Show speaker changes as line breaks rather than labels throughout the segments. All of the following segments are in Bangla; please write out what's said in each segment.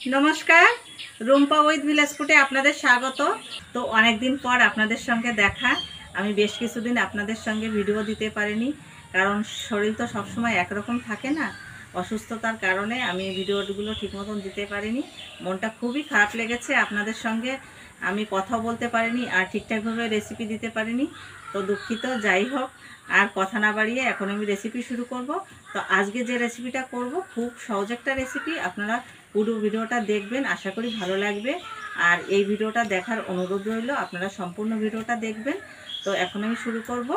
নমস্কার, রুম্পা উইথ ভিলেজ ফুডে আপনাদের স্বাগত। তো অনেক দিন পর আপনাদের সঙ্গে দেখা। আমি বেশ কিছুদিন আপনাদের সঙ্গে ভিডিও দিতে পারিনি, কারণ শরীর তো সবসময় একরকম থাকে না। অসুস্থতার কারণে আমি ভিডিওগুলো ঠিক মতন দিতে পারিনি। মনটা খুবই খারাপ লেগেছে, আপনাদের সঙ্গে আমি কথা বলতে পারিনি আর ঠিকঠাকভাবে রেসিপি দিতে পারিনি। তো দুঃখিত। যাই হোক, আর কথা না বাড়িয়ে এখন আমি রেসিপি শুরু করব। তো আজকে যে রেসিপিটা করব খুব সহজ একটা রেসিপি, আপনারা পুরো ভিডিওটা দেখবেন, আশা করি ভালো লাগবে। আর এই ভিডিওটা দেখার অনুরোধ রইল, আপনারা সম্পূর্ণ ভিডিওটা দেখবেন। তো এখন আমি শুরু করব।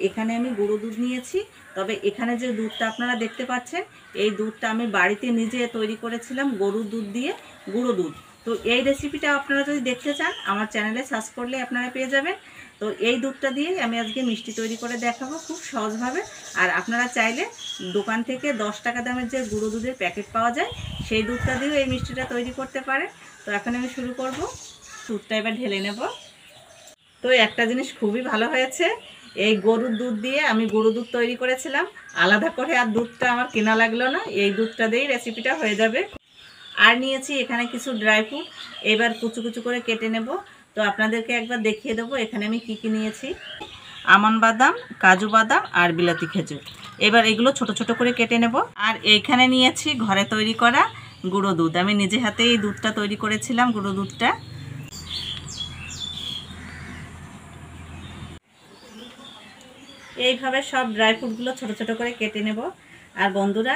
এখানে আমি গুঁড়ো দুধ নিয়েছি, তবে এখানে যে দুধটা আপনারা দেখতে পাচ্ছেন এই দুধটা আমি বাড়িতে নিজে তৈরি করেছিলাম গরুর দুধ দিয়ে, গুঁড়ো দুধ। তো এই রেসিপিটা আপনারা যদি দেখতে চান আমার চ্যানেলে সার্চ করলে আপনারা পেয়ে যাবেন। তো এই দুধটা দিয়েই আমি আজকে মিষ্টি তৈরি করে দেখাবো খুব সহজভাবে। আর আপনারা চাইলে দোকান থেকে 10 টাকা দামের যে গুঁড়ো দুধের প্যাকেট পাওয়া যায় সেই দুধটা দিয়েও এই মিষ্টিটা তৈরি করতে পারেন। তো এখন আমি শুরু করব। দুধটা এবার ঢেলে নেব। তো একটা জিনিস খুবই ভালো হয়েছে, এই গরুর দুধ দিয়ে আমি গুঁড়ো দুধ তৈরি করেছিলাম, আলাদা করে আর দুধটা আমার কেনা লাগলো না, এই দুধটা দিয়েই রেসিপিটা হয়ে যাবে। আর নিয়েছি এখানে কিছু ড্রাই ফ্রুট, এবার কুচু কুচু করে কেটে নেব। তো আপনাদেরকে একবার দেখিয়ে দেবো এখানে আমি কি কি নিয়েছি। আমন্ড বাদাম, কাজু বাদাম আর বিলাতি খেজুর। এবার এগুলো ছোট ছোট করে কেটে নেব। আর এইখানে নিয়েছি ঘরে তৈরি করা গুঁড়ো দুধ, আমি নিজে হাতে এই দুধটা তৈরি করেছিলাম, গুঁড়ো দুধটা। এইভাবে সব ড্রাই ফ্রুটগুলো ছোট ছোট করে কেটে নেব। আর বন্ধুরা,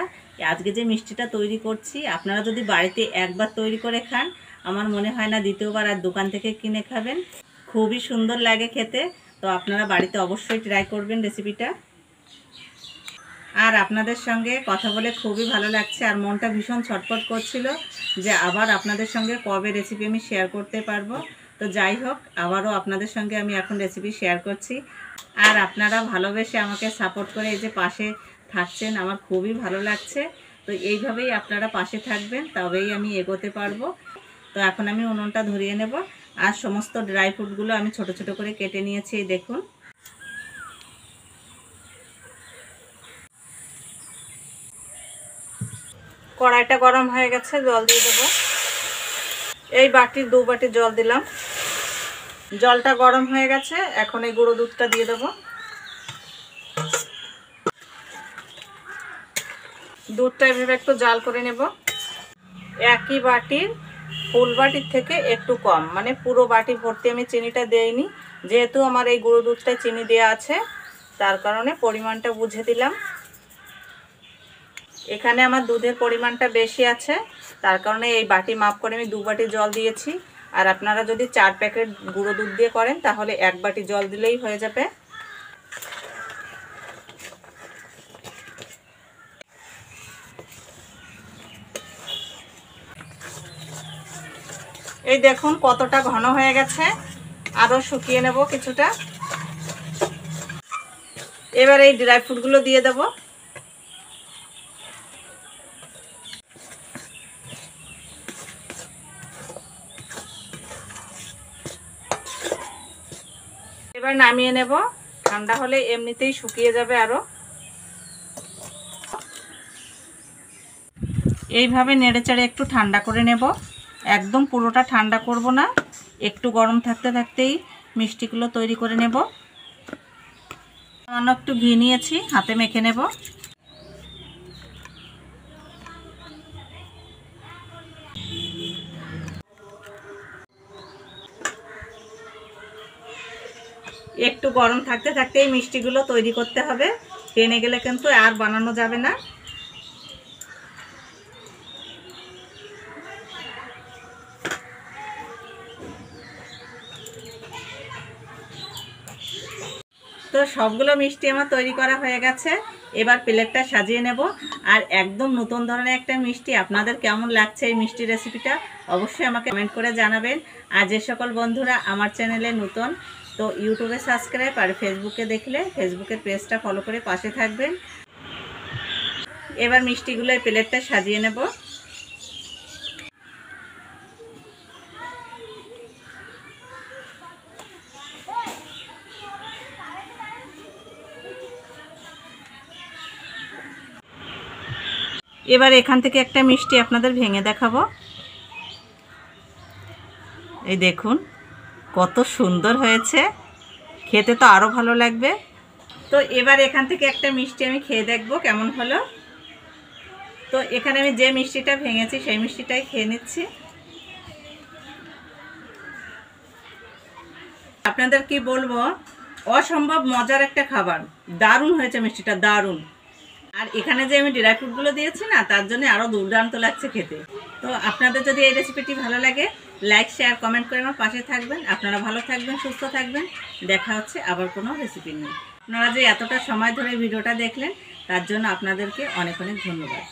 আজকে যে মিষ্টিটা তৈরি করছি আপনারা যদি বাড়িতে একবার তৈরি করে খান, আমার মনে হয় না দ্বিতীয়বার আর দোকান থেকে কিনে খাবেন। খুবই সুন্দর লাগে খেতে। তো আপনারা বাড়িতে অবশ্যই ট্রাই করবেন রেসিপিটা। আর আপনাদের সঙ্গে কথা বলে খুবই ভালো লাগছে, আর মনটা ভীষণ ছটফট করছিল যে আবার আপনাদের সঙ্গে কবে রেসিপি আমি শেয়ার করতে পারবো। তো যাই হোক, আবারও আপনাদের সঙ্গে আমি এখন রেসিপি শেয়ার করছি। আর আপনারা ভালোবেসে আমাকে সাপোর্ট করে এই যে পাশে থাকছেন, আমার খুবই ভালো লাগছে। তো এইভাবেই আপনারা পাশে থাকবেন, তবেই আমি এগোতে পারবো। তো এখন আমি উনুনটা ধরিয়ে নেব। আর সমস্ত ড্রাই ফ্রুটগুলো আমি ছোট ছোট করে কেটে নিয়েছি, এই দেখুন। কড়াইটা গরম হয়ে গেছে, জল দিয়ে দেবো। এই বাটির 2 বাটি জল দিলাম। জলটা গরম হয়ে গেছে, এখন এই গুঁড়ো দুধটা দিয়ে দেবো। দুধটা এভাবে একটু জাল করে নেব। একই বাটির ফুল বাটির থেকে একটু কম, মানে পুরো বাটি ভর্তি আমি চিনিটা দেইনি, যেহেতু আমার এই গুঁড়ো দুধটায় চিনি দেওয়া আছে তার কারণে পরিমাণটা বুঝে দিলাম। এখানে আমার দুধের পরিমাণটা বেশি আছে, তার কারণে এই বাটি মাপ করে আমি 2 বাটি জল দিয়েছি। আর আপনারা যদি 4 প্যাকেট গুঁড়ো দুধ দিয়ে করেন তাহলে 1 বাটি জল দিলেই হয়ে যাবে। এই দেখুন কতটা ঘন হয়ে গেছে, আরও শুকিয়ে নেব কিছুটা। এবার এই ড্রাই ফ্রুটগুলো দিয়ে দেব। এবার নামিয়ে নেব, ঠান্ডা হলে এমনিতেই শুকিয়ে যাবে আরও। এইভাবে নেড়েচেড়ে একটু ঠান্ডা করে নেব, একদম পুরোটা ঠান্ডা করব না, একটু গরম থাকতে থাকতেই মিষ্টিগুলো তৈরি করে নেব। সামান্য একটু ঘি নিয়েছি, হাতে মেখে নেব। একটু গরম থাকতে থাকতেই মিষ্টিগুলো তৈরি করতে হবে, টেনে গেলে কিন্তু আর বানানো যাবে না। তো সবগুলো মিষ্টি আমার তৈরি করা হয়ে গেছে, এবার প্লেটটা সাজিয়ে নেব। আর একদম নতুন ধরনের একটা মিষ্টি, আপনাদের কেমন লাগছে এই মিষ্টি রেসিপিটা অবশ্যই আমাকে কমেন্ট করে জানাবেন। আর যে সকল বন্ধুরা আমার চ্যানেলে নতুন, তো ইউটিউবে সাবস্ক্রাইব আর ফেসবুকে দেখলে ফেসবুকের পেজটা ফলো করে পাশে থাকবেন। এবার মিষ্টিগুলো এই প্লেটটা সাজিয়ে নেব। এবার এখান থেকে একটা মিষ্টি আপনাদের ভেঙে দেখাবো। এই দেখুন কত সুন্দর হয়েছে, খেতে তো আরও ভালো লাগবে। তো এবার এখান থেকে একটা মিষ্টি আমি খেয়ে দেখবো কেমন হলো। তো এখানে আমি যে মিষ্টিটা ভেঙেছি সেই মিষ্টিটাই খেয়ে নিচ্ছি। আপনাদের কি বলবো, অসম্ভব মজার একটা খাবার, দারুণ হয়েছে মিষ্টিটা, দারুণ। আর এখানে যে আমি ড্রাই ফ্রুটগুলো দিয়েছি না, তার জন্য আরও দুর্দান্ত লাগছে খেতে। তো আপনাদের যদি এই রেসিপিটি ভালো লাগে, লাইক শেয়ার কমেন্ট করে আমার পাশে থাকবেন। আপনারা ভালো থাকবেন, সুস্থ থাকবেন। দেখা হচ্ছে আবার কোনো রেসিপি নিয়ে। আপনারা যে এতটা সময় ধরে ভিডিওটা দেখলেন, তার জন্য আপনাদেরকে অনেক অনেক ধন্যবাদ।